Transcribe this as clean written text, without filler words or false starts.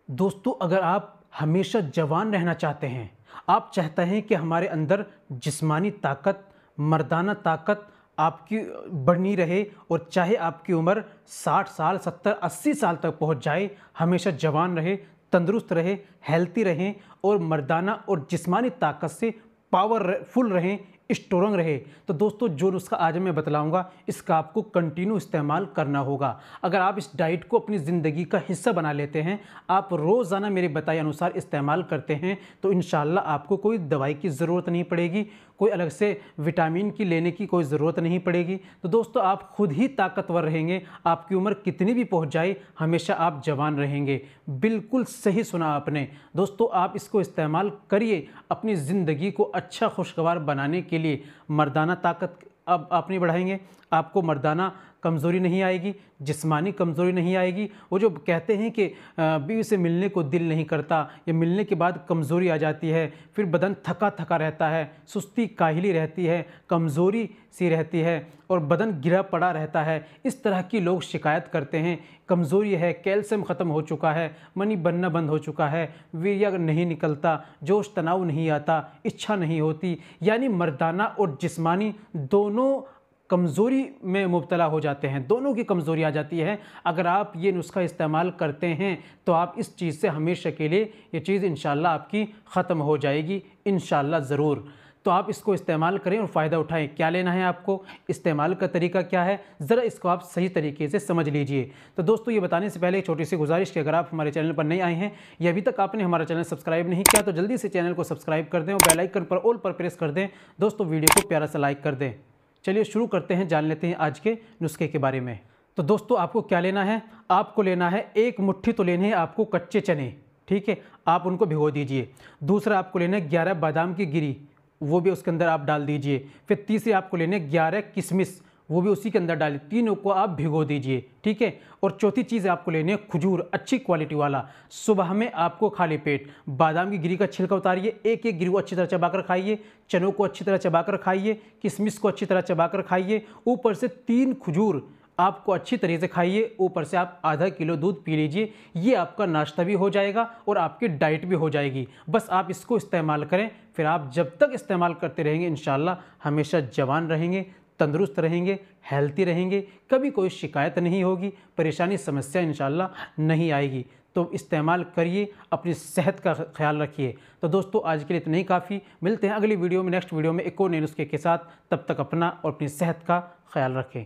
दोस्तों, अगर आप हमेशा जवान रहना चाहते हैं, आप चाहते हैं कि हमारे अंदर जिस्मानी ताकत, मर्दाना ताकत आपकी बनी रहे और चाहे आपकी उम्र 60 साल, 70, 80 साल तक पहुंच जाए, हमेशा जवान रहे, तंदुरुस्त रहे, हेल्थी रहें और मर्दाना और जिस्मानी ताकत से पावरफुल रहें, स्ट्रॉन्ग रहे, तो दोस्तों जो नुस्खा आज मैं बतलाऊंगा इसका आपको कंटिन्यू इस्तेमाल करना होगा। अगर आप इस डाइट को अपनी ज़िंदगी का हिस्सा बना लेते हैं, आप रोज़ाना मेरे बताए अनुसार इस्तेमाल करते हैं, तो इंशाल्लाह आपको कोई दवाई की ज़रूरत नहीं पड़ेगी, कोई अलग से विटामिन की लेने की कोई ज़रूरत नहीं पड़ेगी। तो दोस्तों आप खुद ही ताकतवर रहेंगे, आपकी उम्र कितनी भी पहुंच जाए हमेशा आप जवान रहेंगे। बिल्कुल सही सुना आपने। दोस्तों आप इसको इस्तेमाल करिए अपनी ज़िंदगी को अच्छा खुशगवार बनाने के लिए। मर्दाना ताकत अब आप नहीं बढ़ाएंगे, आपको मर्दाना कमज़ोरी नहीं आएगी, जिस्मानी कमज़ोरी नहीं आएगी। वो जो कहते हैं कि बीवी से मिलने को दिल नहीं करता या मिलने के बाद कमज़ोरी आ जाती है, फिर बदन थका थका रहता है, सुस्ती काहिली रहती है, कमज़ोरी सी रहती है और बदन गिरा पड़ा रहता है, इस तरह की लोग शिकायत करते हैं। कमज़ोरी है, कैल्शियम ख़त्म हो चुका है, मनी बनना बंद हो चुका है, वीर्य नहीं निकलता, जोश तनाव नहीं आता, इच्छा नहीं होती, यानी मर्दाना और जिस्मानी दोनों कमज़ोरी में मुब्तला हो जाते हैं, दोनों की कमज़ोरी आ जाती है। अगर आप ये नुस्खा इस्तेमाल करते हैं तो आप इस चीज़ से हमेशा के लिए ये चीज़ इंशाल्लाह आपकी ख़त्म हो जाएगी, इंशाल्लाह ज़रूर। तो आप इसको इस्तेमाल करें और फ़ायदा उठाएं। क्या लेना है आपको, इस्तेमाल का तरीका क्या है, ज़रा इसको आप सही तरीके से समझ लीजिए। तो दोस्तों ये बताने से पहले एक छोटी सी गुजारिश कि अगर आप हमारे चैनल पर नए आए हैं या अभी तक आपने हमारा चैनल सब्सक्राइब नहीं किया तो जल्दी से चैनल को सब्सक्राइब कर दें और बेल आइकन पर ऑल पर प्रेस कर दें। दोस्तों वीडियो को प्यारा सा लाइक कर दें। चलिए शुरू करते हैं, जान लेते हैं आज के नुस्खे के बारे में। तो दोस्तों आपको क्या लेना है, आपको लेना है एक मुट्ठी तो लेने हैं आपको कच्चे चने, ठीक है, आप उनको भिगो दीजिए। दूसरा आपको लेना है 11 बादाम की गिरी, वो भी उसके अंदर आप डाल दीजिए। फिर तीसरे आपको लेने 11 किशमिश, वो भी उसी के अंदर डालिए, तीनों को आप भिगो दीजिए, ठीक है। और चौथी चीज़ आपको लेनी है खजूर, अच्छी क्वालिटी वाला। सुबह में आपको खाली पेट बादाम की गिरी का छिलका उतारिए, एक एक गिरी को अच्छी तरह चबाकर खाइए, चनों को अच्छी तरह चबाकर खाइए, किशमिश को अच्छी तरह चबाकर खाइए, ऊपर से 3 खजूर आपको अच्छी तरीके से खाइए, ऊपर से आप आधा किलो दूध पी लीजिए। ये आपका नाश्ता भी हो जाएगा और आपकी डाइट भी हो जाएगी। बस आप इसको इस्तेमाल करें, फिर आप जब तक इस्तेमाल करते रहेंगे इंशाल्लाह हमेशा जवान रहेंगे, तंदुरुस्त रहेंगे, हेल्थी रहेंगे, कभी कोई शिकायत नहीं होगी, परेशानी समस्या इंशाल्लाह नहीं आएगी। तो इस्तेमाल करिए, अपनी सेहत का ख्याल रखिए। तो दोस्तों आज के लिए इतना ही काफ़ी, मिलते हैं अगली वीडियो में, नेक्स्ट वीडियो में एक और नए नुस्खे के साथ। तब तक अपना और अपनी सेहत का ख्याल रखें।